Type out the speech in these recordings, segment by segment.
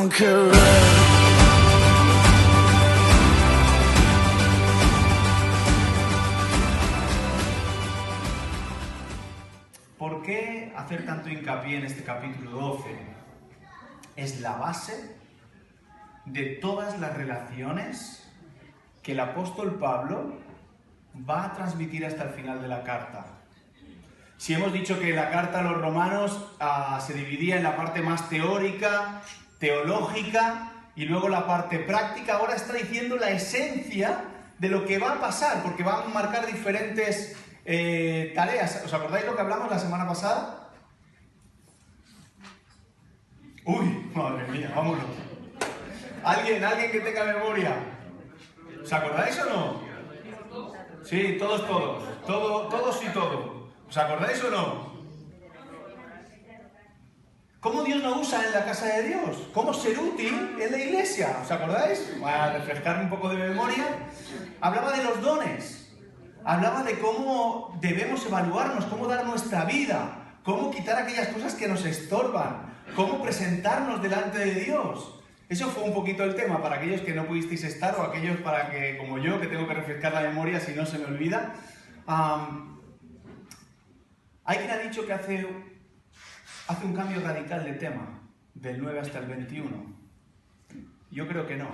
conqueror. ¿Por qué hacer tanto hincapié en este capítulo 12? Es la base de todas las relaciones que el apóstol Pablo va a transmitir hasta el final de la carta. Si hemos dicho que la carta a los romanos se dividía en la parte más teórica, teológica, y luego la parte práctica, ahora está diciendo la esencia de lo que va a pasar, porque va a marcar diferentes tareas. ¿Os acordáis lo que hablamos la semana pasada? Uy, madre mía, vámonos. ¿Alguien que tenga memoria? ¿Os acordáis o no? Sí, todos y todo. ¿Os acordáis o no? ¿Cómo Dios nos usa en la casa de Dios? ¿Cómo ser útil en la iglesia? ¿Os acordáis? Voy a refrescar un poco de memoria. Hablaba de los dones. Hablaba de cómo debemos evaluarnos, cómo dar nuestra vida, cómo quitar aquellas cosas que nos estorban, cómo presentarnos delante de Dios. Eso fue un poquito el tema para aquellos que no pudisteis estar o aquellos para que, como yo, que tengo que refrescar la memoria si no se me olvida. Hay quien ha dicho que hace un cambio radical de tema, del 9 hasta el 21. Yo creo que no.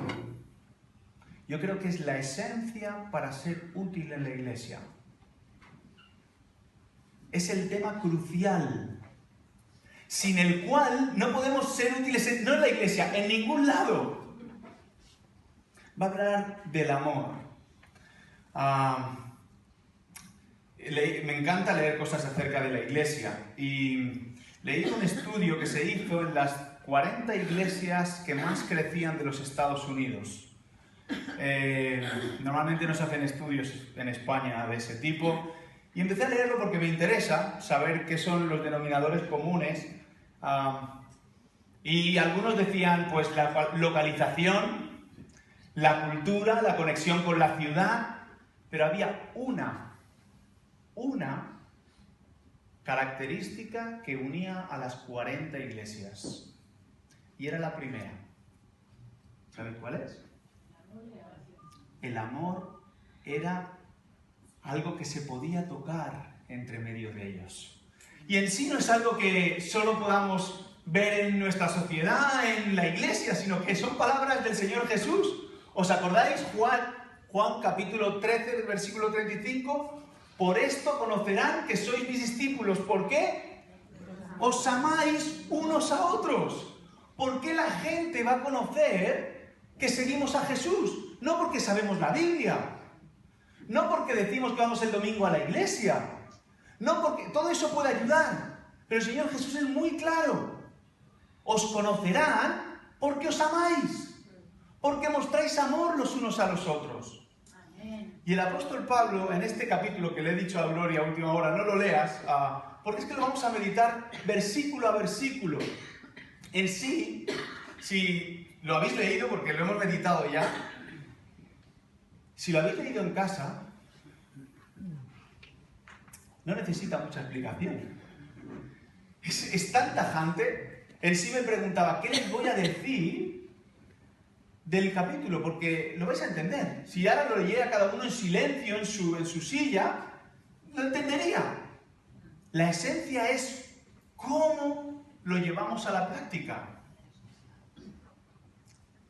Yo creo que es la esencia para ser útil en la iglesia. Es el tema crucial, sin el cual no podemos ser útiles, no en la iglesia, en ningún lado. Va a hablar del amor. Me encanta leer cosas acerca de la iglesia y leí un estudio que se hizo en las 40 iglesias que más crecían de los Estados Unidos. Normalmente no se hacen estudios en España de ese tipo y empecé a leerlo porque me interesa saber qué son los denominadores comunes y algunos decían pues la localización, la cultura, la conexión con la ciudad, pero había una característica que unía a las 40 iglesias y era la primera. ¿Sabes cuál es? El amor era algo que se podía tocar entre medio de ellos. Y en sí no es algo que solo podamos ver en nuestra sociedad, en la iglesia, sino que son palabras del Señor Jesús. ¿Os acordáis? Juan capítulo 13, versículo 35. Por esto conocerán que sois mis discípulos. ¿Por qué? Os amáis unos a otros. ¿Por qué la gente va a conocer que seguimos a Jesús? No porque sabemos la Biblia, no porque decimos que vamos el domingo a la iglesia, no porque todo eso puede ayudar, pero el Señor Jesús es muy claro. Os conocerán porque os amáis, porque mostráis amor los unos a los otros. Amén. Y el apóstol Pablo, en este capítulo que le he dicho a Gloria a última hora, no lo leas, porque es que lo vamos a meditar versículo a versículo. En sí, si lo habéis leído, porque lo hemos meditado ya, si lo habéis leído en casa, no necesita mucha explicación. Es tan tajante. En sí me preguntaba, ¿qué les voy a decir del capítulo? Porque lo vais a entender. Si ahora lo leyera cada uno en silencio, en su silla, lo entendería. La esencia es cómo lo llevamos a la práctica.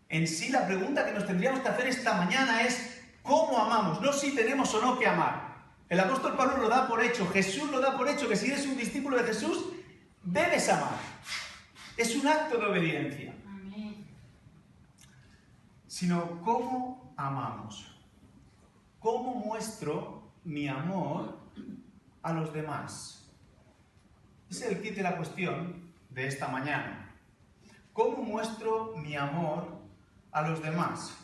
En sí, la pregunta que nos tendríamos que hacer esta mañana es ¿cómo amamos? No si tenemos o no que amar. El apóstol Pablo lo da por hecho, Jesús lo da por hecho, que si eres un discípulo de Jesús, debes amar. Es un acto de obediencia. Amén. Sino ¿cómo amamos? ¿Cómo muestro mi amor a los demás? Ese es el kit de la cuestión de esta mañana. ¿Cómo muestro mi amor a los demás?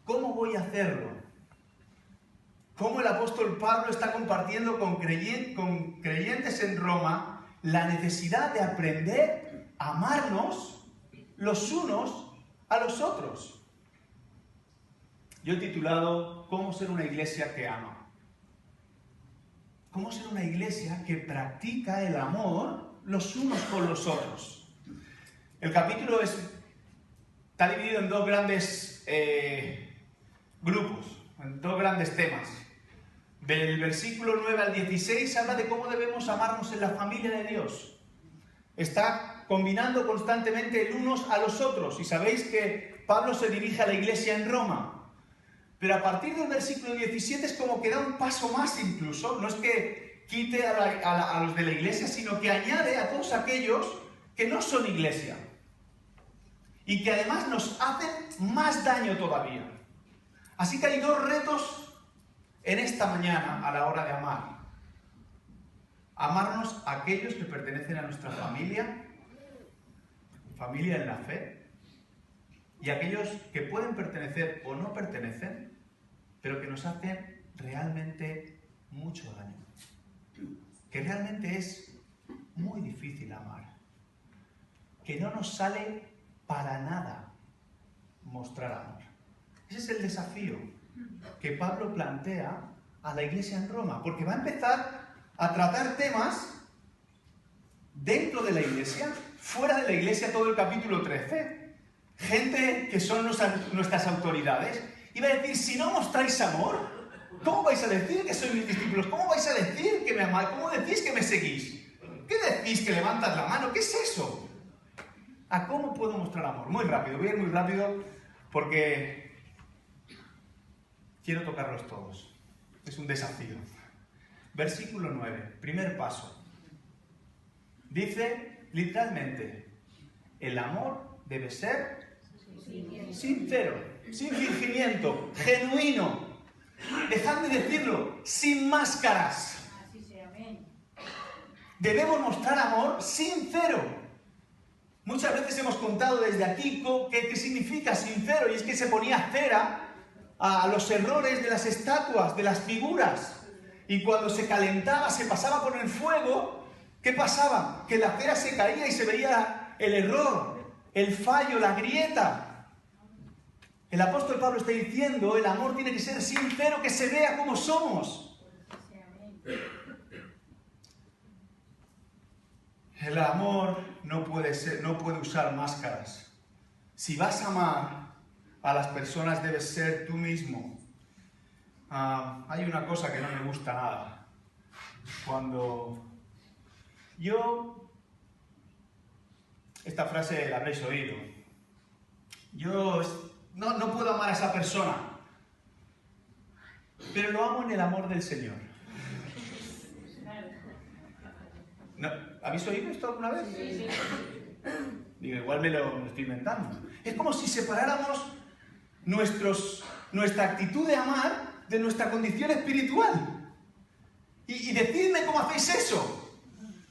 ¿Cómo voy a hacerlo? ¿Cómo el apóstol Pablo está compartiendo con creyentes en Roma la necesidad de aprender a amarnos los unos a los otros? Yo he titulado ¿Cómo ser una iglesia que ama? ¿Cómo ser una iglesia que practica el amor los unos con los otros? El capítulo es está dividido en dos grandes grupos, en dos grandes temas. Del versículo 9 al 16 habla de cómo debemos amarnos en la familia de Dios. Está combinando constantemente el unos a los otros. Y sabéis que Pablo se dirige a la iglesia en Roma. Pero a partir del versículo 17 es como que da un paso más incluso. No es que quite a los de la iglesia, sino que añade a todos aquellos que no son iglesia. Y que además nos hacen más daño todavía. Así que hay dos retos en esta mañana a la hora de amar. Amarnos a aquellos que pertenecen a nuestra familia en la fe, y aquellos que pueden pertenecer o no pertenecen, pero que nos hacen realmente mucho daño. Que realmente es muy difícil amar. Que no nos sale para nada mostrar amor. Ese es el desafío que Pablo plantea a la iglesia en Roma, porque va a empezar a tratar temas dentro de la iglesia, fuera de la iglesia, todo el capítulo 13. Gente que son nuestras autoridades, y va a decir, si no mostráis amor, ¿cómo vais a decir que sois mis discípulos? ¿Cómo vais a decir que me amáis? ¿Cómo decís que me seguís? ¿Qué decís que levantas la mano? ¿Qué es eso? ¿A cómo puedo mostrar amor? Muy rápido, voy a ir muy rápido porque quiero tocarlos todos. Es un desafío. Versículo 9, primer paso. Dice literalmente, el amor debe ser sincero, sin fingimiento, genuino. Dejad de decirlo, sin máscaras. Debemos mostrar amor sincero. Muchas veces hemos contado desde aquí qué significa sincero, y es que se ponía cera a los errores de las estatuas, de las figuras. Y cuando se calentaba, se pasaba por el fuego, ¿qué pasaba? Que la cera se caía y se veía el error, el fallo, la grieta. El apóstol Pablo está diciendo, el amor tiene que ser sincero, que se vea como somos. El amor no puede usar máscaras. Si vas a amar a las personas, debes ser tú mismo. Hay una cosa que no me gusta nada. Cuando esta frase la habréis oído. Yo no puedo amar a esa persona, pero lo amo en el amor del Señor. ¿No? ¿Habéis oído esto alguna vez? Sí. Digo, igual me lo estoy inventando. Es como si separáramos nuestra actitud de amar de nuestra condición espiritual. Y decidme cómo hacéis eso.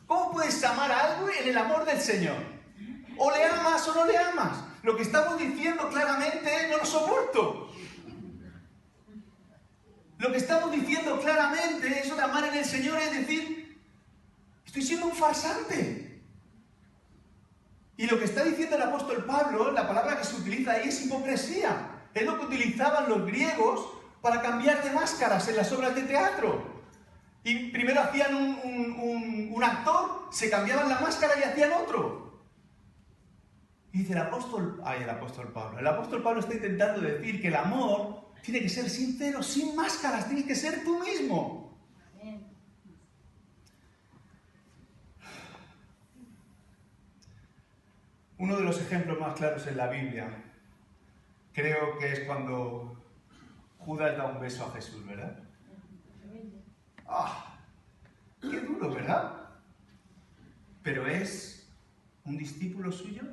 ¿Cómo puedes amar a algo en el amor del Señor? O le amas o no le amas. Lo que estamos diciendo claramente no lo soporto. Lo que estamos diciendo claramente, eso de amar en el Señor, es decir, estoy siendo un farsante. Y lo que está diciendo el apóstol Pablo, la palabra que se utiliza ahí es hipocresía. Es lo que utilizaban los griegos para cambiar de máscaras en las obras de teatro. Y primero hacían un actor, se cambiaban la máscara y hacían otro. Y dice el apóstol Pablo. El apóstol Pablo está intentando decir que el amor tiene que ser sincero, sin máscaras, tienes que ser tú mismo. Uno de los ejemplos más claros en la Biblia, creo que es cuando Judas da un beso a Jesús, ¿verdad? ¡Ah! ¡Qué duro!, ¿verdad? Pero es un discípulo suyo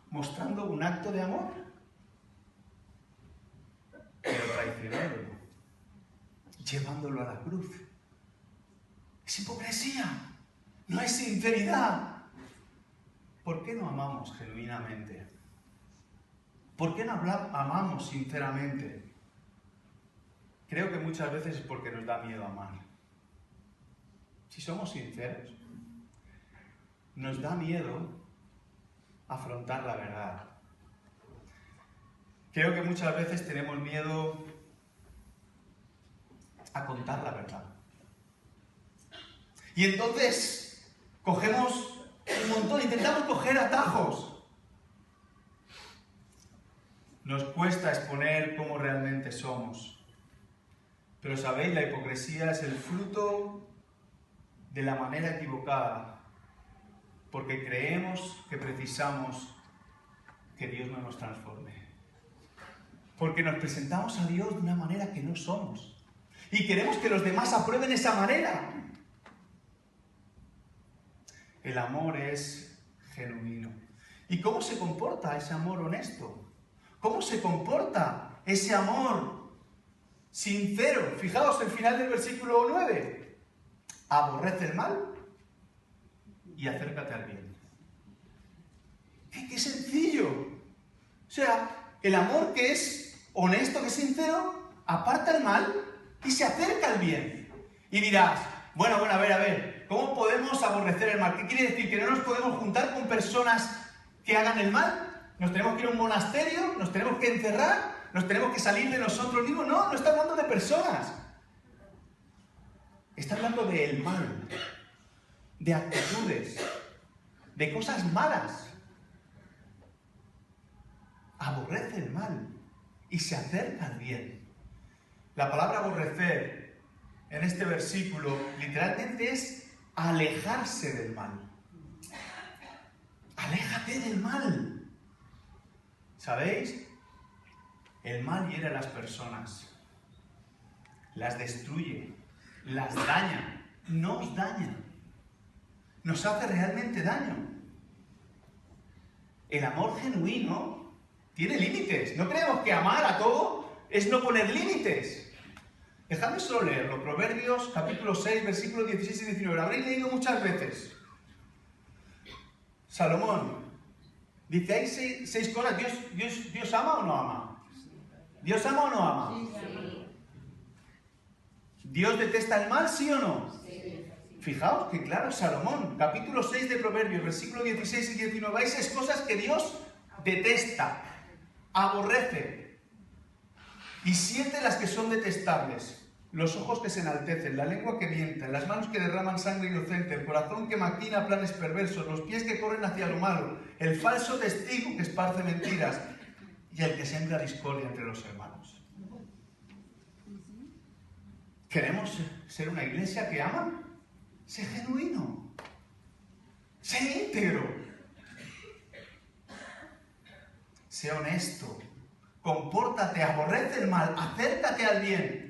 mostrando un acto de amor, pero traicionándolo, llevándolo a la cruz. Es hipocresía, no es sinceridad. ¿Por qué no amamos genuinamente? ¿Por qué no amamos sinceramente? Creo que muchas veces es porque nos da miedo amar. Si somos sinceros, nos da miedo afrontar la verdad. Creo que muchas veces tenemos miedo a contar la verdad. Y entonces cogemos un montón, intentamos coger atajos. Nos cuesta exponer cómo realmente somos. Pero sabéis, la hipocresía es el fruto de la manera equivocada, porque creemos que precisamos que Dios no nos transforme. Porque nos presentamos a Dios de una manera que no somos. Y queremos que los demás aprueben esa manera. El amor es genuino. ¿Y cómo se comporta ese amor honesto? ¿Cómo se comporta ese amor sincero? Fijaos el final del versículo 9. Aborrece el mal y acércate al bien. ¡Qué sencillo! O sea, el amor que es honesto, que es sincero, aparta el mal y se acerca al bien. Y dirás, bueno, a ver, ¿cómo podemos aborrecer el mal? ¿Qué quiere decir? ¿Que no nos podemos juntar con personas que hagan el mal? ¿Nos tenemos que ir a un monasterio? ¿Nos tenemos que encerrar? ¿Nos tenemos que salir de nosotros mismos? No está hablando de personas. Está hablando del mal, de actitudes, de cosas malas. Aborrece el mal y se acerca al bien. La palabra aborrecer en este versículo literalmente es alejarse del mal. Aléjate del mal. ¿Sabéis? El mal hiere a las personas, las destruye, las daña, nos daña, nos hace realmente daño. El amor genuino tiene límites. No creemos que amar a todo es no poner límites. Dejadme solo leerlo. Proverbios capítulo 6, versículos 16 y 19. Lo habréis leído muchas veces. Salomón dice, hay seis cosas. ¿Dios ama o no ama? ¿Dios ama o no ama? Sí. ¿Dios detesta el mal, sí o no? Sí. Fijaos que claro, Salomón, capítulo 6 de Proverbios, versículos 16 y 19, hay 6 cosas que Dios detesta, aborrece. Y 7 las que son detestables. Los ojos que se enaltecen, la lengua que miente, las manos que derraman sangre inocente, el corazón que maquina planes perversos, los pies que corren hacia lo malo, el falso testigo que esparce mentiras y el que siembra discordia entre los hermanos. ¿Queremos ser una iglesia que ama? Sé genuino. Sé íntegro. Sé honesto. Compórtate, aborrece el mal, acércate al bien.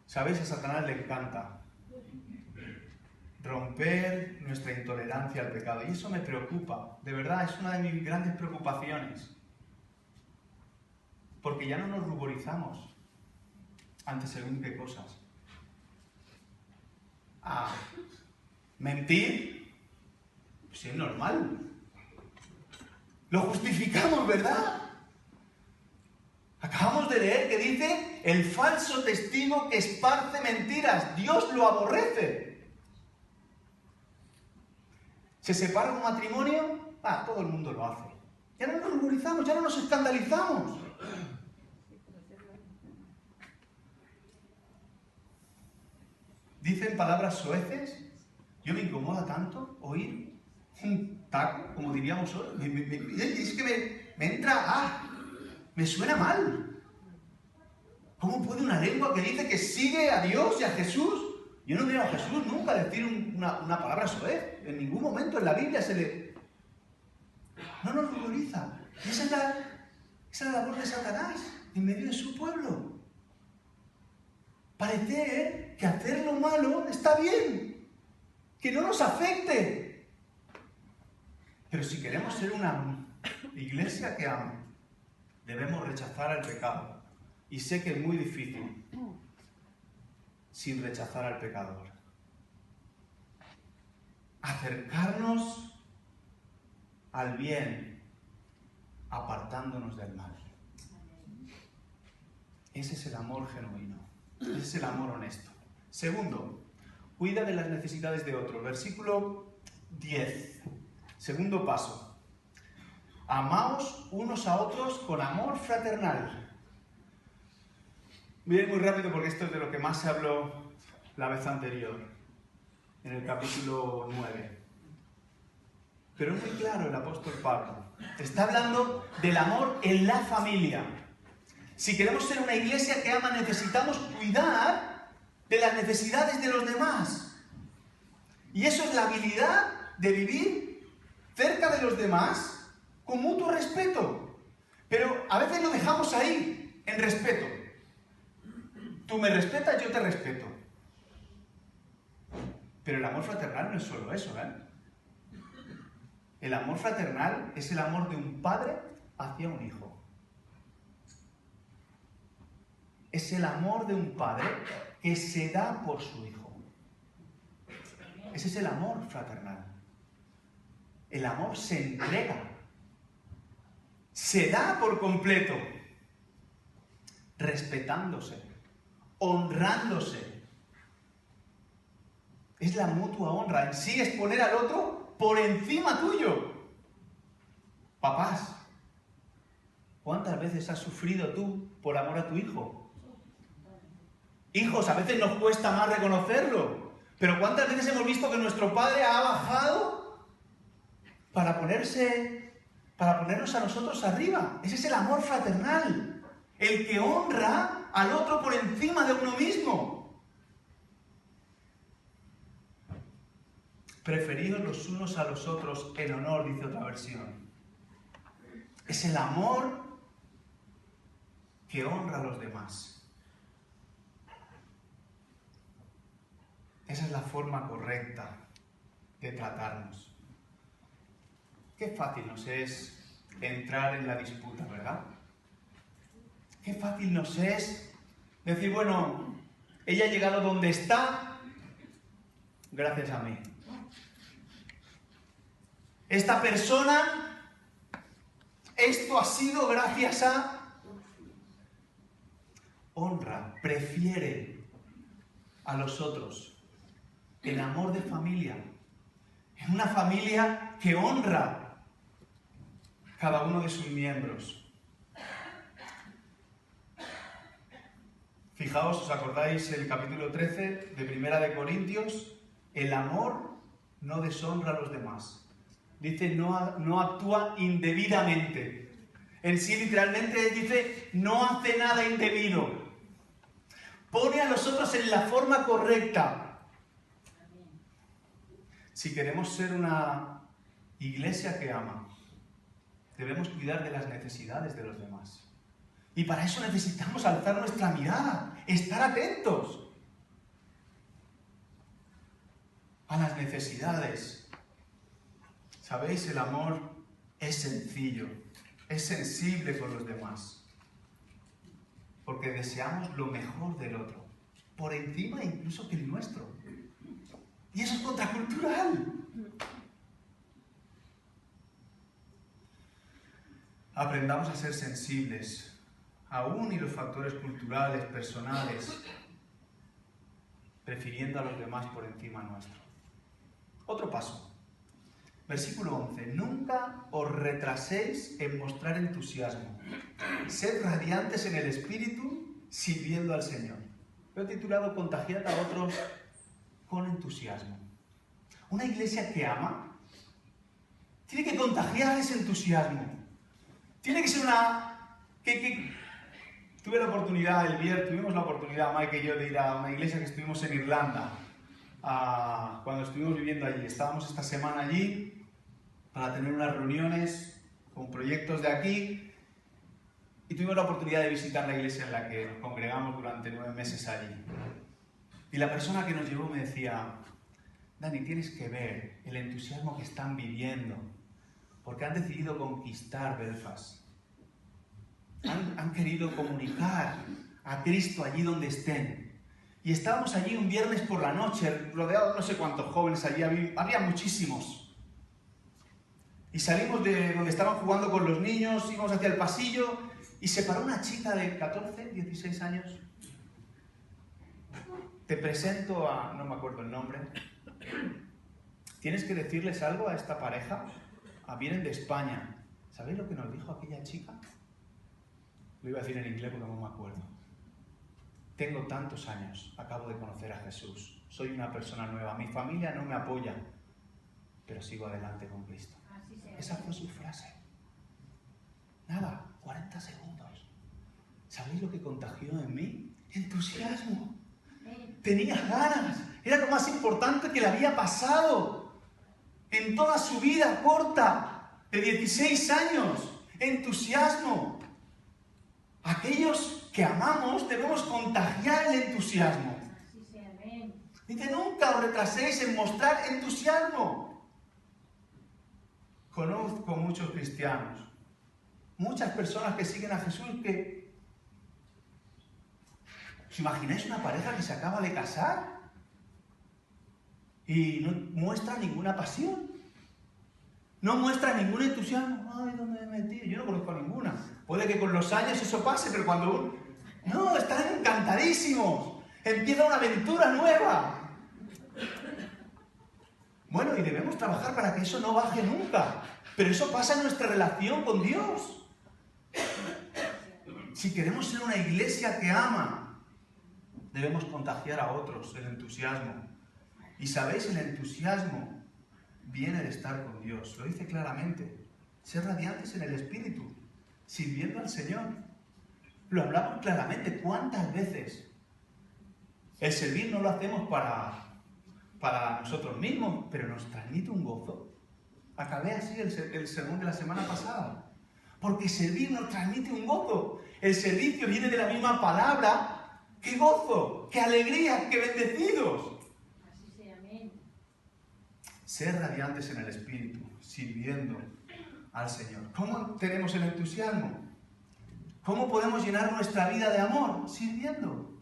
¿Sabéis? A Satanás le encanta romper nuestra intolerancia al pecado. Y eso me preocupa. De verdad, es una de mis grandes preocupaciones. Porque ya no nos ruborizamos ante según qué cosas. Mentir, pues es normal. Lo justificamos, ¿verdad? Acabamos de leer que dice el falso testigo que esparce mentiras. Dios lo aborrece. ¿Se separa un matrimonio? Todo el mundo lo hace. Ya no nos ruborizamos, ya no nos escandalizamos. Dicen palabras soeces. Yo me incomoda tanto oír un taco, como diríamos hoy. Es que me entra, me suena mal. ¿Cómo puede una lengua que dice que sigue a Dios y a Jesús? Yo no veo a Jesús nunca decir una palabra soez. En ningún momento en la Biblia se le... No nos ruboriza. Esa es la labor de Satanás en medio de su pueblo. Parecer que hacer lo malo está bien, que no nos afecte. Pero si queremos ser una iglesia que ama, debemos rechazar el pecado. Y sé que es muy difícil sin rechazar al pecador. Acercarnos al bien, apartándonos del mal. Ese es el amor genuino. Ese es el amor honesto. Segundo, cuida de las necesidades de otro. Versículo 10. Segundo paso. Amaos unos a otros con amor fraternal. Voy a ir muy rápido porque esto es de lo que más se habló la vez anterior, en el capítulo 9. Pero es muy claro el apóstol Pablo. Está hablando del amor en la familia. Si queremos ser una iglesia que ama, necesitamos cuidar de las necesidades de los demás. Y eso es la habilidad de vivir cerca de los demás con mutuo respeto. Pero a veces lo dejamos ahí, en respeto. Tú me respetas, yo te respeto. Pero el amor fraternal no es solo eso, ¿eh? El amor fraternal es el amor de un padre hacia un hijo. Es el amor de un padre que se da por su hijo. Ese es el amor fraternal. El amor se entrega. Se da por completo. Respetándose. Honrándose. Es la mutua honra. En sí es poner al otro por encima tuyo. Papás, ¿cuántas veces has sufrido tú por amor a tu hijo? Hijos, a veces nos cuesta más reconocerlo, pero ¿cuántas veces hemos visto que nuestro padre ha bajado para ponernos a nosotros arriba? Ese es el amor fraternal, el que honra al otro por encima de uno mismo. Preferíos los unos a los otros en honor, dice otra versión. Es el amor que honra a los demás. Esa es la forma correcta de tratarnos. Qué fácil nos es entrar en la disputa, ¿verdad? Qué fácil nos es decir, bueno, ella ha llegado donde está gracias a mí. Esta persona, esto ha sido gracias a... Honra, prefiere a los otros. El amor de familia. Es una familia que honra cada uno de sus miembros. Fijaos, ¿os acordáis el capítulo 13 de Primera de Corintios? El amor no deshonra a los demás. Dice, no actúa indebidamente. En sí, literalmente, dice, no hace nada indebido. Pone a los otros en la forma correcta. Si queremos ser una iglesia que ama, debemos cuidar de las necesidades de los demás. Y para eso necesitamos alzar nuestra mirada, estar atentos a las necesidades. ¿Sabéis? El amor es sencillo, es sensible con los demás, porque deseamos lo mejor del otro, por encima incluso que el nuestro. Y eso es contracultural. Aprendamos a ser sensibles, aún y los factores culturales, personales, prefiriendo a los demás por encima nuestro. Otro paso. Versículo 11. Nunca os retraséis en mostrar entusiasmo. Sed radiantes en el espíritu, sirviendo al Señor. Lo he titulado Contagiad a otros con entusiasmo. Una iglesia que ama tiene que contagiar ese entusiasmo. Tiene que ser una... Tuve la oportunidad, tuvimos la oportunidad, Mike y yo, de ir a una iglesia que estuvimos en Irlanda, cuando estuvimos viviendo allí. Estábamos esta semana allí para tener unas reuniones con proyectos de aquí y tuvimos la oportunidad de visitar la iglesia en la que nos congregamos durante 9 meses allí. Y la persona que nos llevó me decía, Dani, tienes que ver el entusiasmo que están viviendo, porque han decidido conquistar Belfast. Han querido comunicar a Cristo allí donde estén. Y estábamos allí un viernes por la noche, rodeados de no sé cuántos jóvenes allí, había muchísimos. Y salimos de donde estaban jugando con los niños, íbamos hacia el pasillo, y se paró una chica de 14, 16 años. Te presento a... no me acuerdo el nombre. Tienes que decirles algo a esta pareja. Vienen de España. ¿Sabéis lo que nos dijo aquella chica? Lo iba a decir en inglés porque no me acuerdo. Tengo tantos años, acabo de conocer a Jesús. Soy una persona nueva. Mi familia no me apoya. pero sigo adelante con Cristo. Así sea. Esa fue su frase. Nada, 40 segundos. ¿Sabéis lo que contagió en mí? Entusiasmo. Tenía ganas. Era lo más importante que le había pasado en toda su vida corta, de 16 años. Entusiasmo. Aquellos que amamos debemos contagiar el entusiasmo. Así sea, amén. Dice, nunca os retraséis en mostrar entusiasmo. Conozco muchos cristianos, muchas personas que siguen a Jesús que... ¿Os imagináis una pareja que se acaba de casar y no muestra ninguna pasión? No muestra ningún entusiasmo. Ay, ¿dónde me he metido? Yo no conozco a ninguna. Puede que con los años eso pase, pero cuando... No, están encantadísimos. Empieza una aventura nueva. Bueno, y debemos trabajar para que eso no baje nunca. Pero eso pasa en nuestra relación con Dios. Si queremos ser una iglesia que ama, debemos contagiar a otros el entusiasmo. Y sabéis, el entusiasmo viene de estar con Dios. Lo dice claramente. Ser radiantes en el Espíritu, sirviendo al Señor. Lo hablamos claramente. ¿Cuántas veces? El servir no lo hacemos para nosotros mismos, pero nos transmite un gozo. Acabé así el sermón de la semana pasada. Porque servir nos transmite un gozo. El servicio viene de la misma palabra. ¡Qué gozo! ¡Qué alegría! ¡Qué bendecidos! Así sea, amén. Ser radiantes en el Espíritu, sirviendo al Señor. ¿Cómo tenemos el entusiasmo? ¿Cómo podemos llenar nuestra vida de amor? Sirviendo.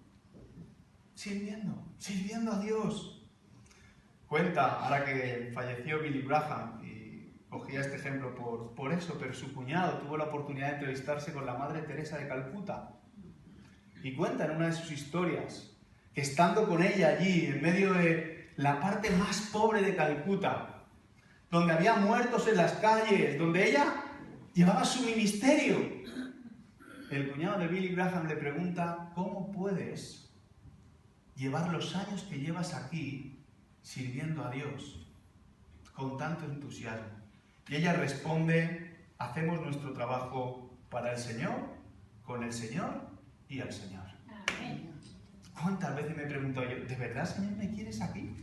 Sirviendo a Dios. Cuenta, ahora que falleció Billy Graham, y cogía este ejemplo por eso, pero su cuñado tuvo la oportunidad de entrevistarse con la Madre Teresa de Calcuta. Y cuenta en una de sus historias que estando con ella allí, en medio de la parte más pobre de Calcuta, donde había muertos en las calles, donde ella llevaba su ministerio, el cuñado de Billy Graham le pregunta, ¿cómo puedes llevar los años que llevas aquí sirviendo a Dios con tanto entusiasmo? Y ella responde, hacemos nuestro trabajo para el Señor, con el Señor y al Señor. Amén. ¿Cuántas veces me he preguntado yo, ¿de verdad, Señor, me quieres aquí?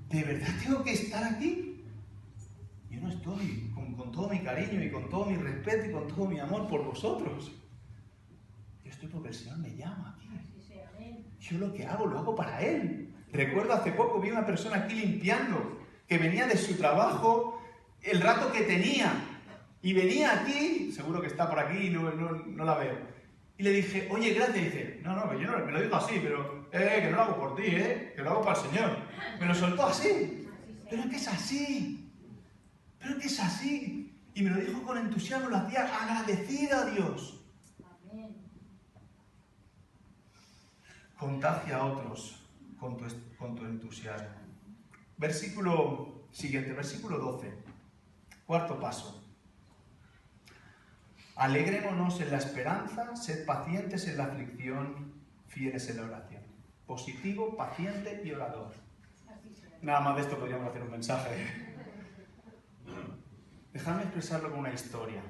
¿De verdad tengo que estar aquí? Yo no estoy con todo mi cariño y con todo mi respeto y con todo mi amor por vosotros. Yo estoy porque el Señor me llama aquí. Así sea, amén. Yo lo que hago, lo hago para Él. Recuerdo hace poco, vi una persona aquí limpiando, que venía de su trabajo, el rato que tenía, y venía aquí, seguro que está por aquí y no la veo. Y le dije, oye, gracias. Y dice, no, yo no, me lo digo así, pero que no lo hago por ti, que lo hago para el Señor. Me lo soltó así. Pero es que es así. Y me lo dijo con entusiasmo, lo hacía agradecido a Dios. Amén. Contagia a otros con tu entusiasmo. Versículo siguiente, versículo 12. Cuarto paso. Alegrémonos en la esperanza, sed pacientes en la aflicción, fieles en la oración. Positivo, paciente y orador. Así sea. Nada más de esto podríamos hacer un mensaje. Dejadme expresarlo con una historia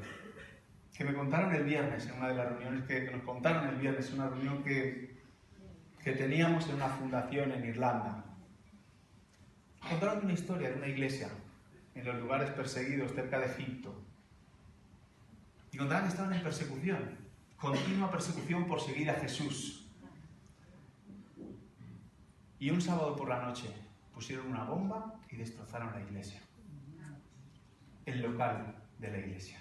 que me contaron el viernes en una de las reuniones que nos contaron el viernes, una reunión que teníamos en una fundación en Irlanda. Contaron una historia de una iglesia en los lugares perseguidos cerca de Egipto. Y contaban que estaban en persecución, continua persecución por seguir a Jesús. Y un sábado por la noche pusieron una bomba y destrozaron la iglesia. El local de la iglesia.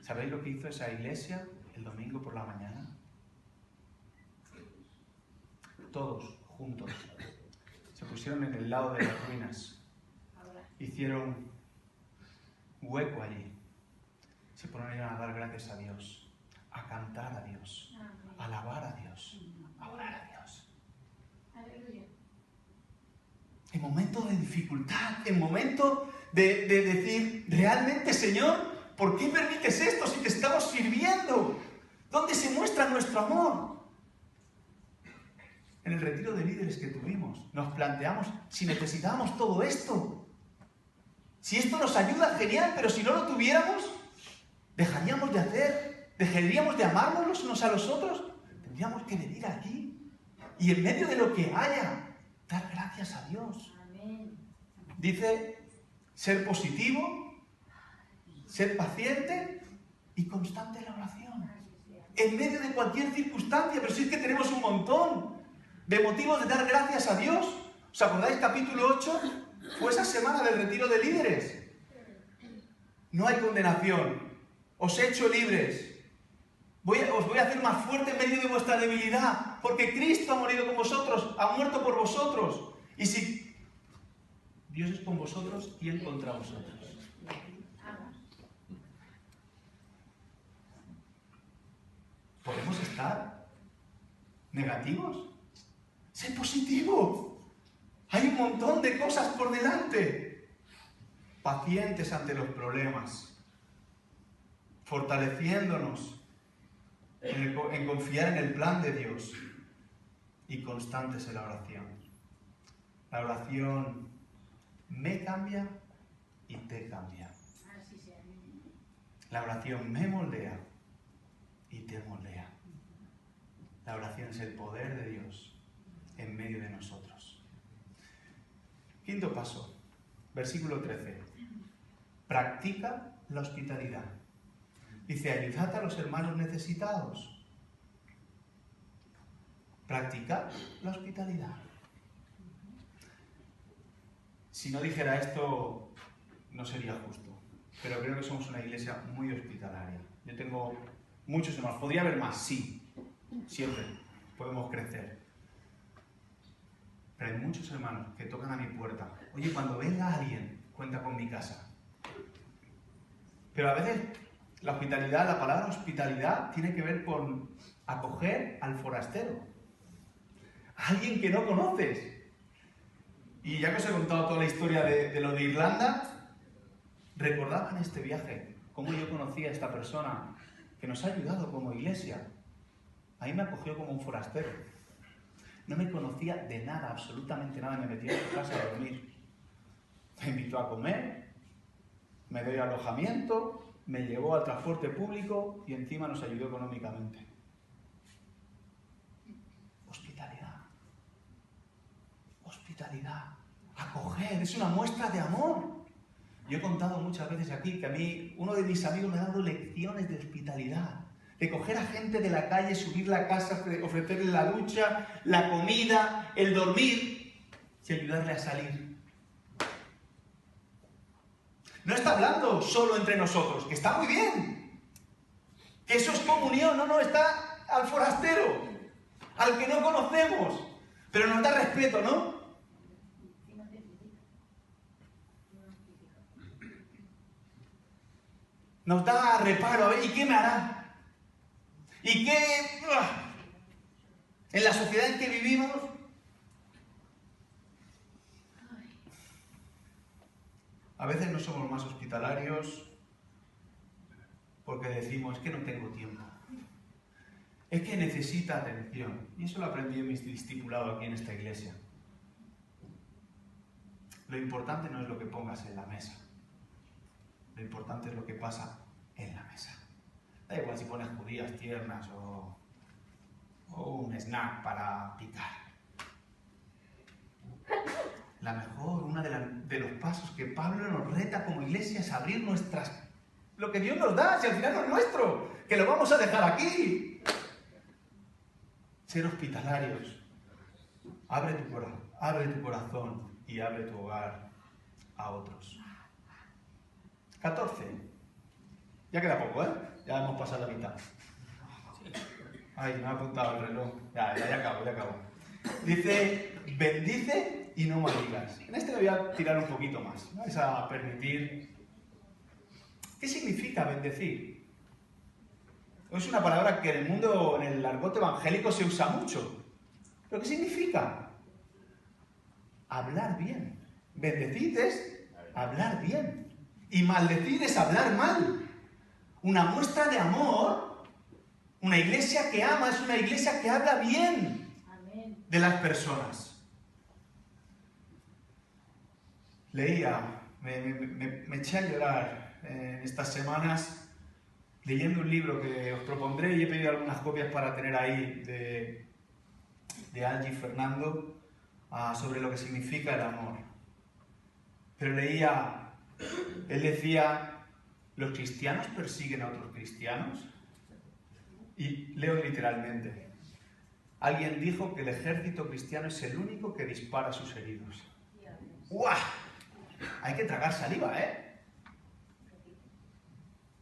¿Sabéis lo que hizo esa iglesia el domingo por la mañana? Todos juntos se pusieron en el lado de las ruinas. Hicieron hueco allí. Se ponieron a dar gracias a Dios, a cantar a Dios, a alabar a Dios, a orar a Dios. Aleluya. En momentos de dificultad, en momentos de decir, realmente, Señor, ¿por qué permites esto si te estamos sirviendo? ¿Dónde se muestra nuestro amor? En el retiro de líderes que tuvimos, nos planteamos si necesitábamos todo esto. Si esto nos ayuda, genial, pero si no lo tuviéramos, dejaríamos de hacer, dejaríamos de amarnos los unos a los otros. Tendríamos que venir aquí y en medio de lo que haya, dar gracias a Dios. Amén. Dice, ser positivo, ser paciente y constante en la oración. En medio de cualquier circunstancia, pero si es que tenemos un montón de motivos de dar gracias a Dios. ¿Os acordáis? Capítulo 8 fue esa semana del retiro de líderes. No hay condenación. Os he hecho libres. Os voy a hacer más fuerte en medio de vuestra debilidad, porque Cristo ha morido con vosotros, ha muerto por vosotros. Y si Dios es con vosotros, ¿quién contra vosotros? ¿Podemos estar negativos? ¡Sé positivo! Hay un montón de cosas por delante. Pacientes ante los problemas, fortaleciéndonos en confiar en el plan de Dios y constantes en la oración. La oración me cambia y te cambia. Así sea. La oración me moldea y te moldea. La oración es el poder de Dios en medio de nosotros. Quinto paso, versículo 13. Practica la hospitalidad. Dice, ayudad a los hermanos necesitados. Practicad la hospitalidad. Si no dijera esto, no sería justo. Pero creo que somos una iglesia muy hospitalaria. Yo tengo muchos hermanos. ¿Podría haber más? Sí. Siempre podemos crecer. Pero hay muchos hermanos que tocan a mi puerta. Oye, cuando venga alguien, cuenta con mi casa. Pero a veces la hospitalidad, la palabra hospitalidad, tiene que ver con acoger al forastero. A alguien que no conoces. Y ya que os he contado toda la historia de lo de Irlanda, recordad en este viaje cómo yo conocí a esta persona que nos ha ayudado como iglesia. A mí me acogió como un forastero. No me conocía de nada, absolutamente nada. Me metí en su casa a dormir. Me invitó a comer, me dio alojamiento, me llevó al transporte público y encima nos ayudó económicamente. Hospitalidad. Hospitalidad. Acoger, es una muestra de amor. Yo he contado muchas veces aquí que a mí uno de mis amigos me ha dado lecciones de hospitalidad. De coger a gente de la calle, subir la casa, ofrecerle la ducha, la comida, el dormir y ayudarle a salir. No está hablando solo entre nosotros, que está muy bien. Que eso es comunión, no, está al forastero, al que no conocemos. Pero nos da respeto, ¿no? Nos da reparo, a ver, ¿y qué me hará? ¿Y qué? En la sociedad en que vivimos, a veces no somos más hospitalarios porque decimos, es que no tengo tiempo. Es que necesita atención. Y eso lo aprendí en mi discipulado aquí en esta iglesia. Lo importante no es lo que pongas en la mesa. Lo importante es lo que pasa en la mesa. Da igual si pones judías tiernas o un snack para picar. La mejor, uno de los pasos que Pablo nos reta como iglesia es abrir lo que Dios nos da, si al final no es nuestro, que lo vamos a dejar aquí. Ser hospitalarios. Abre tu corazón y abre tu hogar a otros. 14. Ya queda poco, ¿eh? Ya hemos pasado la mitad. Ay, me ha apuntado el reloj. Ya acabo. Dice, bendice y no maldigas. En este le voy a tirar un poquito más. ¿No? Es a permitir. ¿Qué significa bendecir? Es una palabra que en el mundo, en el argot evangélico se usa mucho. ¿Pero qué significa? Hablar bien. Bendecir es hablar bien. Y maldecir es hablar mal. Una muestra de amor, una iglesia que ama, es una iglesia que habla bien de las personas. Leía me eché a llorar en estas semanas leyendo un libro que os propondré y he pedido algunas copias para tener ahí de Angie Fernando sobre lo que significa el amor. Pero leía, él decía, ¿los cristianos persiguen a otros cristianos? Y leo literalmente, alguien dijo que el ejército cristiano es el único que dispara a sus heridos. ¡Guau! Hay que tragar saliva, ¿eh?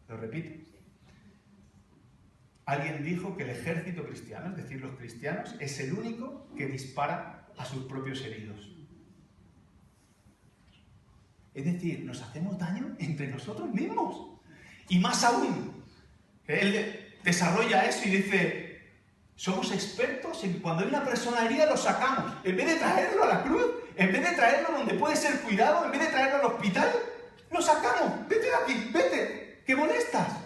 Lo repito. Alguien dijo que el ejército cristiano, es decir, los cristianos, es el único que dispara a sus propios heridos. Es decir, nos hacemos daño entre nosotros mismos. Y más aún, él desarrolla eso y dice, somos expertos en que cuando hay una persona herida lo sacamos. En vez de traerlo a la cruz, en vez de traerlo donde puede ser cuidado, en vez de traerlo al hospital, lo sacamos. Vete de aquí, vete, que molestas.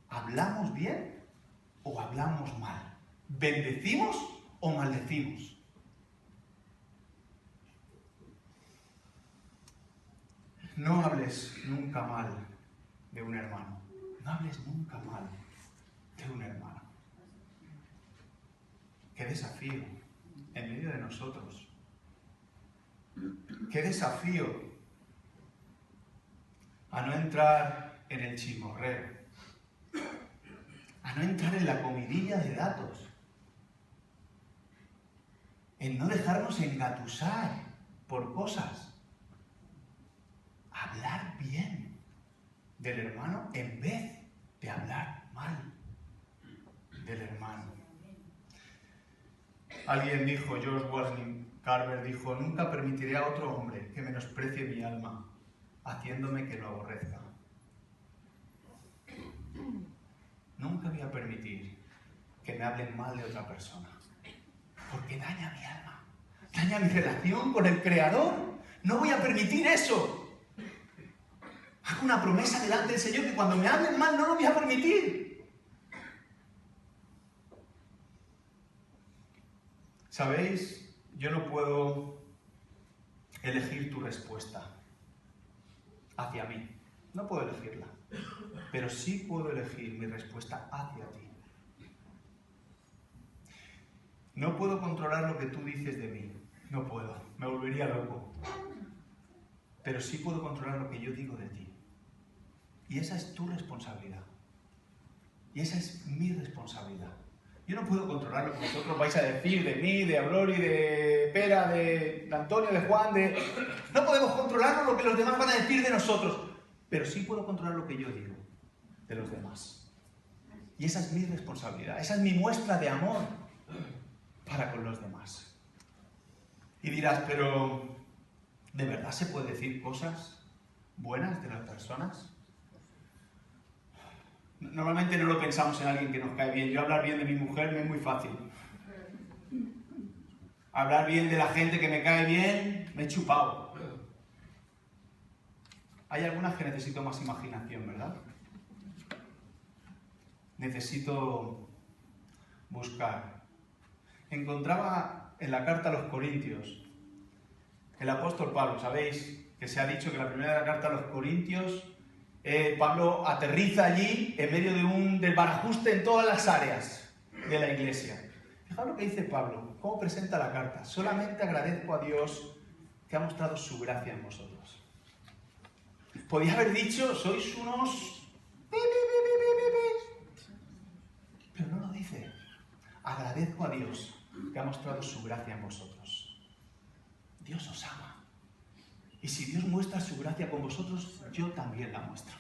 ¿Hablamos bien o hablamos mal? ¿Bendecimos o maldecimos? No hables nunca mal de un hermano. No hables nunca mal de un hermano. ¡Qué desafío en medio de nosotros! ¡Qué desafío a no entrar en el chismorreo! A no entrar en la comidilla de datos. En no dejarnos engatusar por cosas. Hablar bien del hermano en vez de hablar mal del hermano. Alguien dijo, George Washington Carver dijo, nunca permitiré a otro hombre que menosprecie mi alma, haciéndome que lo aborrezca. Nunca voy a permitir que me hablen mal de otra persona, porque daña mi alma, daña mi relación con el Creador. No voy a permitir eso. Hago una promesa delante del Señor que cuando me hablen mal no lo voy a permitir. ¿Sabéis? Yo no puedo elegir tu respuesta hacia mí. No puedo elegirla. Pero sí puedo elegir mi respuesta hacia ti. No puedo controlar lo que tú dices de mí. No puedo. Me volvería loco. Pero sí puedo controlar lo que yo digo de ti. Y esa es tu responsabilidad. Y esa es mi responsabilidad. Yo no puedo controlar lo que vosotros vais a decir de mí, de Aurori, de Pera, de Antonio, de Juan, de... No podemos controlar lo que los demás van a decir de nosotros. Pero sí puedo controlar lo que yo digo de los demás. Y esa es mi responsabilidad. Esa es mi muestra de amor para con los demás. Y dirás, pero ¿de verdad se puede decir cosas buenas de las personas? Normalmente no lo pensamos en alguien que nos cae bien. Yo hablar bien de mi mujer me es muy fácil. Hablar bien de la gente que me cae bien, me he chupado. Hay algunas que necesito más imaginación, ¿verdad? Necesito buscar. Encontraba en la carta a los Corintios, el apóstol Pablo, ¿sabéis? Que se ha dicho que la primera carta a los Corintios, Pablo aterriza allí en medio del barajuste en todas las áreas de la iglesia. Fijaos lo que dice Pablo, cómo presenta la carta. Solamente agradezco a Dios que ha mostrado su gracia en vosotros. Podía haber dicho, sois unos... Pero no lo dice. Agradezco a Dios que ha mostrado su gracia en vosotros. Dios os ama. Y si Dios muestra su gracia con vosotros, yo también la muestro.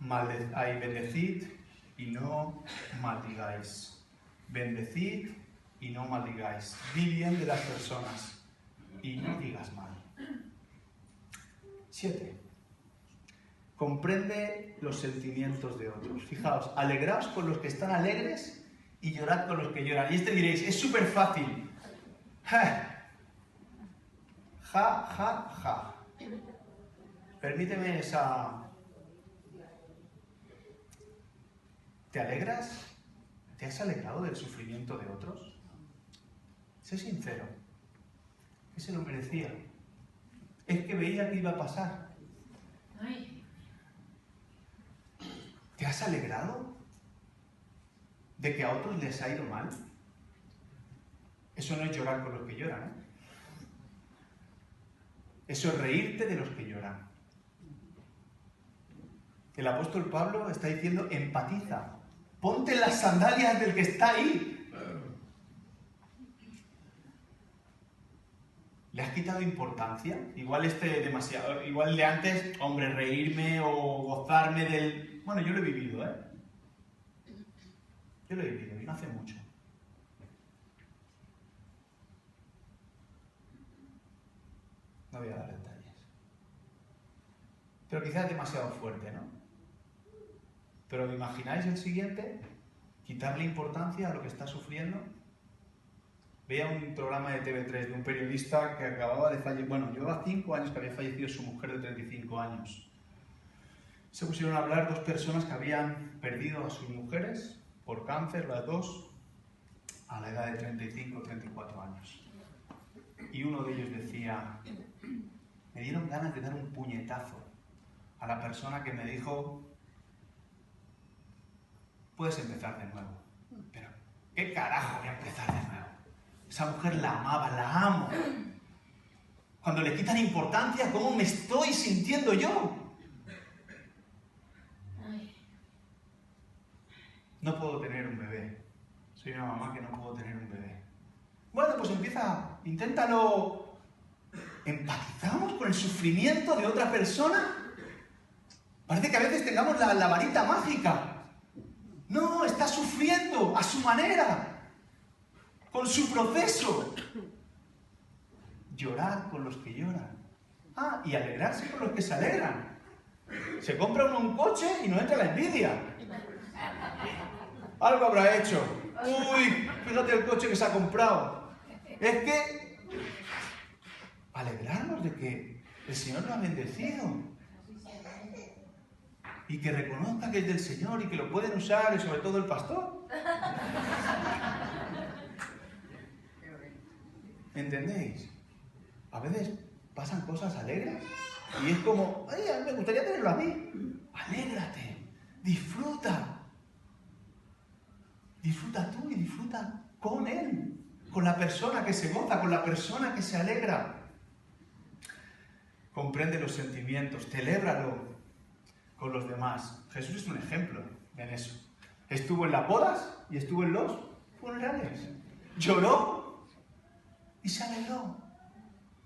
Bendecid y no maldigáis. Bendecid y no maldigáis. Di bien de las personas y no digas mal. 7. Comprende los sentimientos de otros. Fijaos, alegraos con los que están alegres y llorad con los que lloran. Y diréis, es súper fácil. Ja, ja. Permíteme esa... ¿Te alegras? ¿Te has alegrado del sufrimiento de otros? Sé sincero. Que se lo merecía. Es que veía que iba a pasar. Ay, ¿Te has alegrado de que a otros les ha ido mal? Eso no es llorar con los que lloran, ¿eh? Eso es reírte de los que lloran. El apóstol Pablo está diciendo, empatiza. Ponte las sandalias del que está ahí. ¿Le has quitado importancia? Igual demasiado, igual de antes, hombre, reírme o gozarme del... Bueno, yo lo he vivido, ¿eh? Yo lo he vivido y no hace mucho. No voy a dar detalles. Pero quizás es demasiado fuerte, ¿no? Pero ¿me imagináis el siguiente? Quitarle importancia a lo que está sufriendo. Veía un programa de TV3 de un periodista que acababa de fallecer. Bueno, llevaba 5 años que había fallecido su mujer de 35 años. Se pusieron a hablar dos personas que habían perdido a sus mujeres por cáncer, las dos, a la edad de 35 o 34 años. Y uno de ellos decía, me dieron ganas de dar un puñetazo a la persona que me dijo, puedes empezar de nuevo. Pero, ¿qué carajo voy a empezar de nuevo? Esa mujer la amaba, la amo. Cuando le quitan importancia, ¿cómo me estoy sintiendo yo? ay, No puedo tener un bebé. Soy una mamá que no puedo tener un bebé. Bueno, pues inténtalo. ¿Empatizamos con el sufrimiento de otra persona? Parece que a veces tengamos la varita mágica. No, está sufriendo a su manera, con su proceso. Llorar con los que lloran. Ah, y alegrarse con los que se alegran. Se compra uno un coche y no entra la envidia. Algo habrá hecho. Uy, fíjate el coche que se ha comprado. Es que alegrarnos de que el Señor lo ha bendecido. Y que reconozca que es del Señor y que lo pueden usar, y sobre todo el pastor. ¿Entendéis? A veces pasan cosas alegres y es como, ay, me gustaría tenerlo a mí. Alégrate, disfruta. Disfruta tú y disfruta con Él, con la persona que se goza, con la persona que se alegra. Comprende los sentimientos, celébralo con los demás. Jesús es un ejemplo en eso. Estuvo en las bodas y estuvo en los funerales. Lloró y se alegró.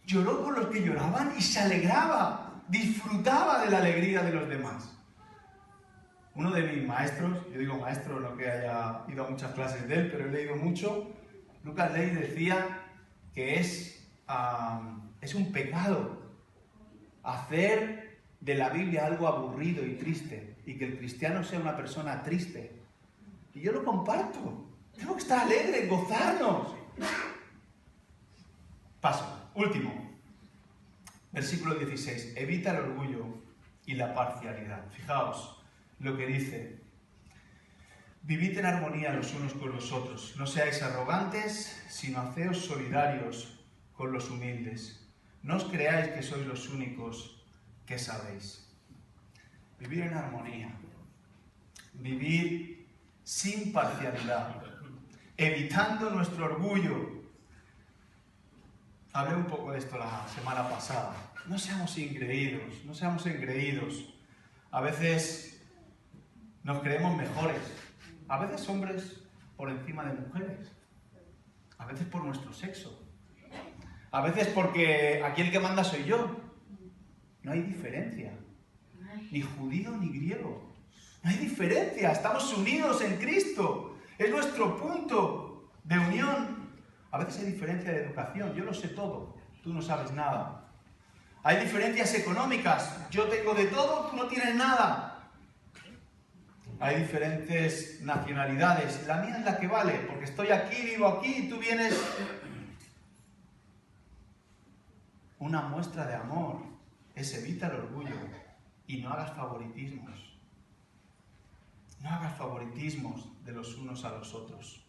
Lloró con los que lloraban y se alegraba. Disfrutaba de la alegría de los demás. Uno de mis maestros, yo digo maestro, no que haya ido a muchas clases de él, pero he leído mucho, Lucas Ley decía que es un pecado hacer de la Biblia algo aburrido y triste, y que el cristiano sea una persona triste. Y yo lo comparto. Tenemos que estar alegres, gozarnos. Paso. Último. Versículo 16. Evita el orgullo y la parcialidad. Fijaos lo que dice. Vivid en armonía los unos con los otros. No seáis arrogantes, sino haceos solidarios con los humildes. No os creáis que sois los únicos que sabéis. Vivir en armonía. Vivir sin parcialidad. Evitando nuestro orgullo. Hablé un poco de esto la semana pasada. No seamos engreídos, no seamos engreídos. A veces nos creemos mejores. A veces hombres por encima de mujeres. A veces por nuestro sexo. A veces porque aquí el que manda soy yo. No hay diferencia. Ni judío ni griego. No hay diferencia. Estamos unidos en Cristo. Es nuestro punto de unión. A veces hay diferencia de educación. Yo lo sé todo. Tú no sabes nada. Hay diferencias económicas. Yo tengo de todo, tú no tienes nada. Hay diferentes nacionalidades. La mía es la que vale, porque estoy aquí, vivo aquí, y tú vienes. Una muestra de amor es evita el orgullo y no hagas favoritismos. No hagas favoritismos de los unos a los otros.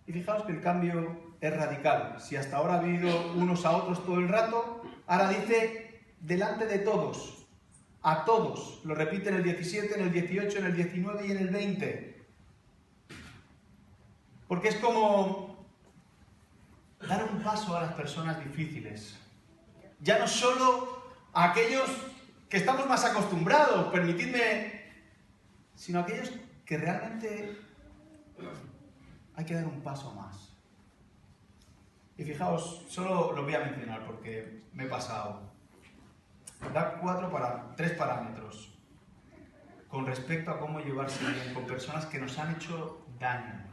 Y fijaos que el cambio es radical. Si hasta ahora ha habido unos a otros todo el rato, ahora dice delante de todos, a todos. Lo repite en el 17, en el 18, en el 19 y en el 20. Porque es como dar un paso a las personas difíciles. Ya no solo a aquellos que estamos más acostumbrados, permitidme, sino a aquellos que realmente hay que dar un paso más. Y fijaos, solo lo voy a mencionar porque me he pasado. Da 3 parámetros con respecto a cómo llevarse bien con personas que nos han hecho daño.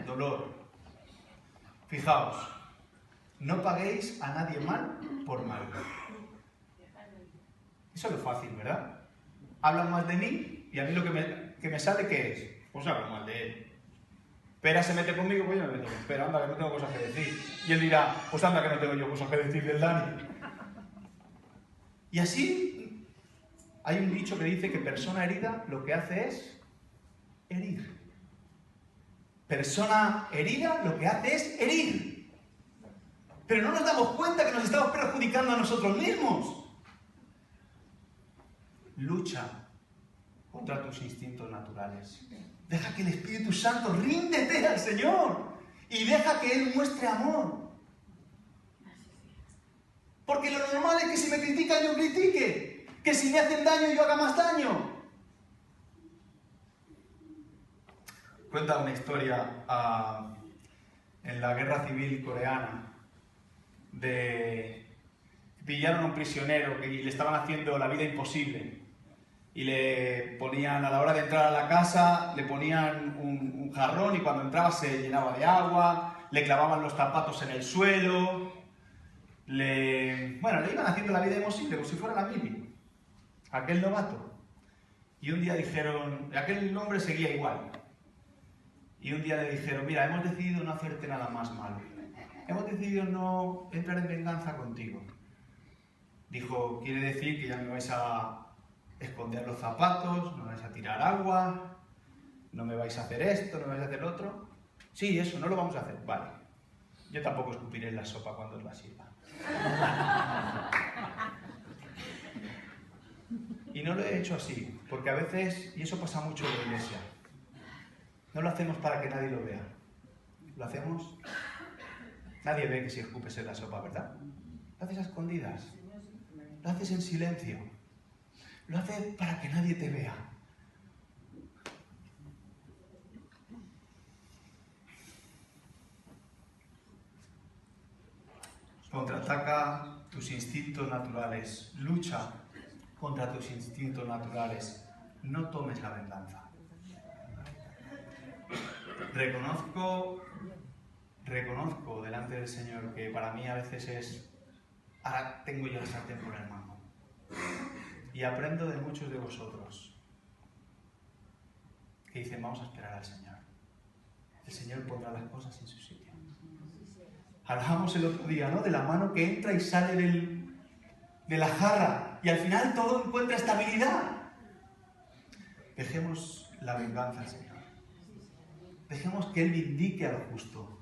Dolor. Fijaos, no paguéis a nadie mal por mal. Eso es lo fácil, ¿verdad? Hablan mal de mí y a mí lo que me sale, ¿qué es? Pues hablo mal de él. Pera se mete conmigo, pues yo me meto con Pera, anda que no tengo cosas que decir. Y él dirá, pues anda que no tengo yo cosas que decir del Dani. Y así hay un dicho que dice que persona herida lo que hace es herir. Persona herida lo que hace es herir. Pero no nos damos cuenta que nos estamos perjudicando a nosotros mismos. Lucha contra tus instintos naturales. Deja que el Espíritu Santo, ríndete al Señor y deja que Él muestre amor. Porque lo normal es que si me critican yo critique, que si me hacen daño yo haga más daño. Cuenta una historia en la guerra civil coreana de pillaron a un prisionero y le estaban haciendo la vida imposible. Y le ponían, a la hora de entrar a la casa, le ponían un jarrón y cuando entraba se llenaba de agua, le clavaban los zapatos en el suelo, le iban haciendo la vida imposible, como si fuera la mili, aquel novato. Y un día dijeron, aquel hombre seguía igual. Y un día le dijeron, mira, hemos decidido no hacerte nada más malo. Hemos decidido no entrar en venganza contigo. Dijo, quiere decir que ya me vais a esconder los zapatos, no me vais a tirar agua, no me vais a hacer esto, no me vais a hacer lo otro. Sí, eso, no lo vamos a hacer. Vale. Yo tampoco escupiré en la sopa cuando os la sirva. Y no lo he hecho así, porque a veces, y eso pasa mucho en la iglesia, no lo hacemos para que nadie lo vea. Lo hacemos... Nadie ve que si escupes en la sopa, ¿verdad? Lo haces a escondidas. Lo haces en silencio. Lo haces para que nadie te vea. Contraataca tus instintos naturales. Lucha contra tus instintos naturales. No tomes la venganza. Reconozco delante del Señor que para mí a veces es, ahora tengo yo la sartén por el mango. Y aprendo de muchos de vosotros que dicen, vamos a esperar al Señor. El Señor pondrá las cosas en su sitio. Hablábamos el otro día, ¿no? De la mano que entra y sale de la jarra y al final todo encuentra estabilidad. Dejemos la venganza al Señor. Dejemos que Él vindique a lo justo.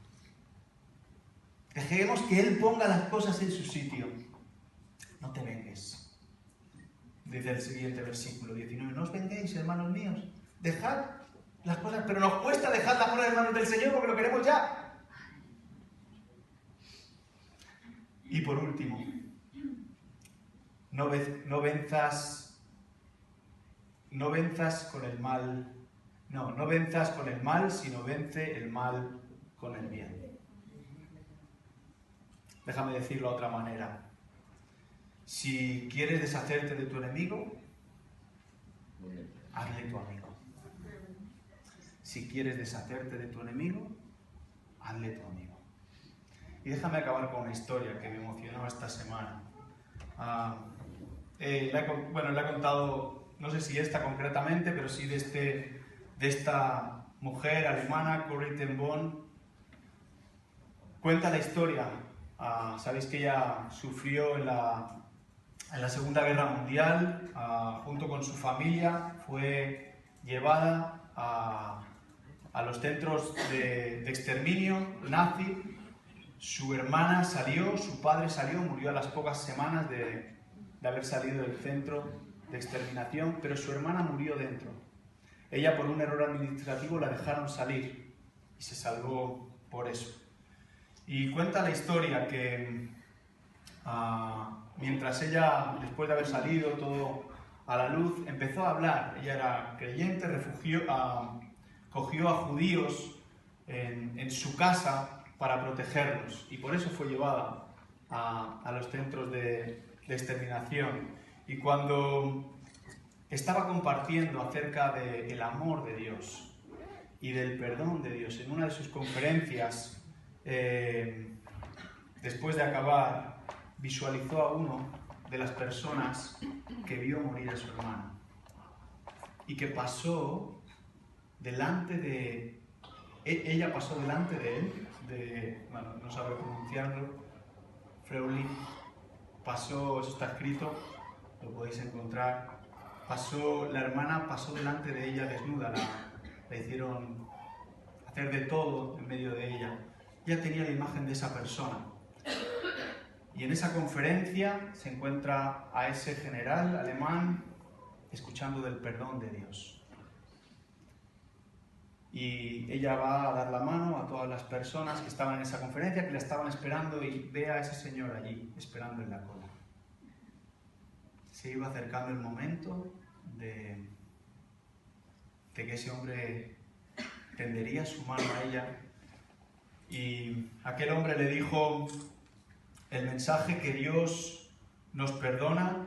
Dejemos que Él ponga las cosas en su sitio. No te vengues. Dice el siguiente versículo 19. No os venguéis, hermanos míos. Dejad las cosas, pero nos cuesta dejar las cosas en manos del Señor porque lo queremos ya. Y por último, no venzas con el mal. No venzas con el mal, sino vence el mal con el bien. Déjame decirlo de otra manera. Si quieres deshacerte de tu enemigo, hazle tu amigo. Si quieres deshacerte de tu enemigo, hazle tu amigo. Y déjame acabar con una historia que me emocionó esta semana. Le he contado, no sé si esta concretamente, pero sí de esta mujer alemana, Corrie ten Boom. Cuenta la historia. Sabéis que ella sufrió en la Segunda Guerra Mundial, junto con su familia, fue llevada a los centros de exterminio nazi. Su hermana salió, su padre salió, murió a las pocas semanas de haber salido del centro de exterminación, pero su hermana murió dentro. Ella, por un error administrativo, la dejaron salir y se salvó por eso. Y cuenta la historia que mientras ella, después de haber salido todo a la luz, empezó a hablar. Ella era creyente, cogió a judíos en su casa para protegerlos, y por eso fue llevada a los centros de exterminación. Y cuando estaba compartiendo acerca del amor de Dios y del perdón de Dios en una de sus conferencias, después de acabar, visualizó a uno de las personas que vio morir a su hermano y que pasó delante de... Ella pasó delante de él, bueno, no sabe pronunciarlo, Freulin, pasó, eso está escrito, lo podéis encontrar, la hermana pasó delante de ella desnuda, la hicieron hacer de todo en medio de ella. Ella tenía la imagen de esa persona. Y en esa conferencia se encuentra a ese general alemán escuchando del perdón de Dios. Y ella va a dar la mano a todas las personas que estaban en esa conferencia, que la estaban esperando, y ve a ese señor allí, esperando en la cola. Se iba acercando el momento de que ese hombre tendería su mano a ella, y aquel hombre le dijo el mensaje que Dios nos perdona,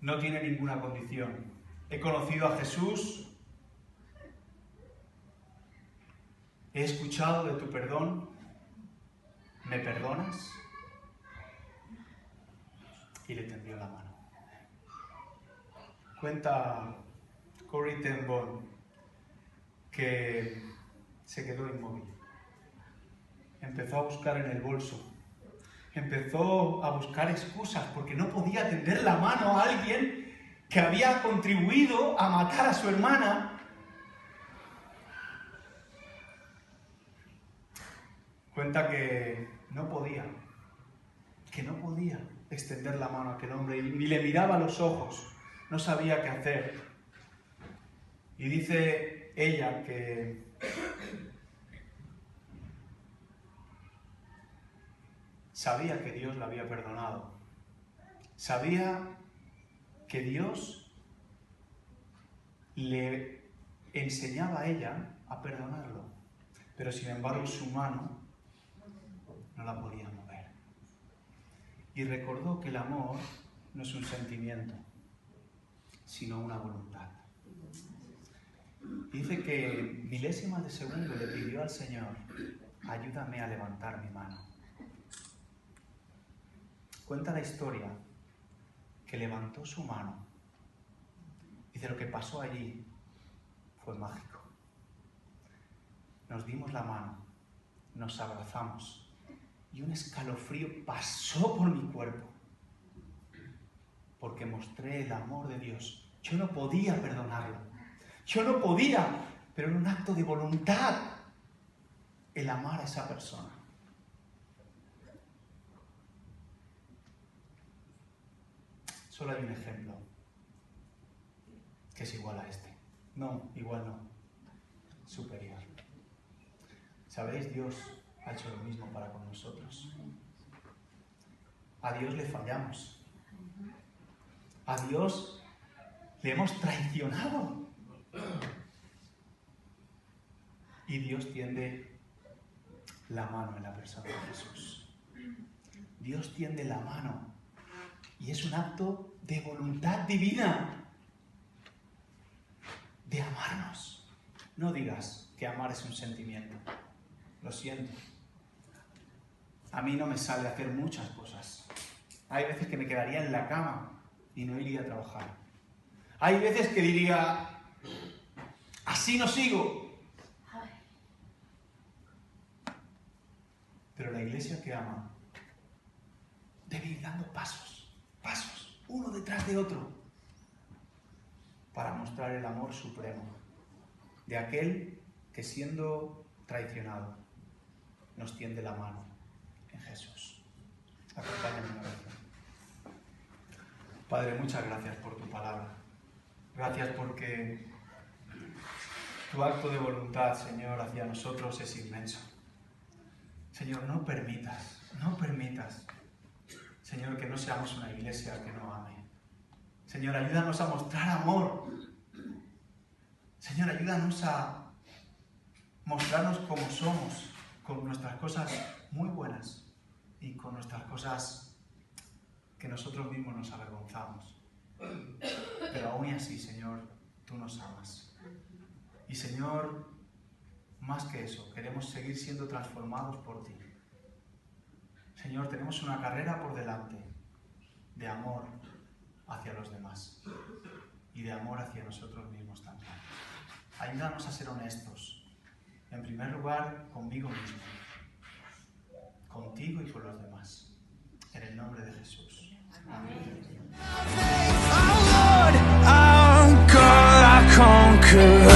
no tiene ninguna condición. He conocido a Jesús, he escuchado de tu perdón, ¿me perdonas? Y le tendió la mano. Cuenta Corrie ten Boom que se quedó inmóvil. Empezó a buscar en el bolso. Empezó a buscar excusas porque no podía tender la mano a alguien que había contribuido a matar a su hermana. Cuenta que no podía extender la mano a aquel hombre, y ni le miraba a los ojos, no sabía qué hacer. Y dice ella que sabía que Dios la había perdonado, sabía que Dios le enseñaba a ella a perdonarlo, pero sin embargo su mano no la podía mover. Y recordó que el amor no es un sentimiento, sino una voluntad. Dice que milésimas de segundo le pidió al Señor: ayúdame a levantar mi mano. Cuenta la historia que levantó su mano. Dice, lo que pasó allí fue mágico. Nos dimos la mano, nos abrazamos, y un escalofrío pasó por mi cuerpo, porque mostré el amor de Dios. Yo no podía perdonarlo, yo no podía, pero era un acto de voluntad el amar a esa persona. Solo hay un ejemplo que es igual a este. No, igual no. Superior. ¿Sabéis? Dios ha hecho lo mismo para con nosotros. A Dios le fallamos. A Dios le hemos traicionado. Y Dios tiende la mano en la persona de Jesús. Dios tiende la mano. Y es un acto de voluntad divina. De amarnos. No digas que amar es un sentimiento. Lo siento. A mí no me sale hacer muchas cosas. Hay veces que me quedaría en la cama y no iría a trabajar. Hay veces que diría, así no sigo. Pero la iglesia que ama debe ir dando pasos, uno detrás de otro, para mostrar el amor supremo de aquel que siendo traicionado nos tiende la mano en Jesús. Acompáñame en oración. Padre, muchas gracias por tu palabra. Gracias porque tu acto de voluntad, Señor, hacia nosotros es inmenso. Señor, no permitas, Señor, que no seamos una iglesia que no ame. Señor, ayúdanos a mostrar amor. Señor, ayúdanos a mostrarnos como somos, con nuestras cosas muy buenas y con nuestras cosas que nosotros mismos nos avergonzamos. Pero aún y así, Señor, tú nos amas. Y Señor, más que eso, queremos seguir siendo transformados por ti. Señor, tenemos una carrera por delante de amor hacia los demás y de amor hacia nosotros mismos también. Ayúdanos a ser honestos, en primer lugar conmigo mismo, contigo y con los demás. En el nombre de Jesús. Amén. Our God, our conqueror.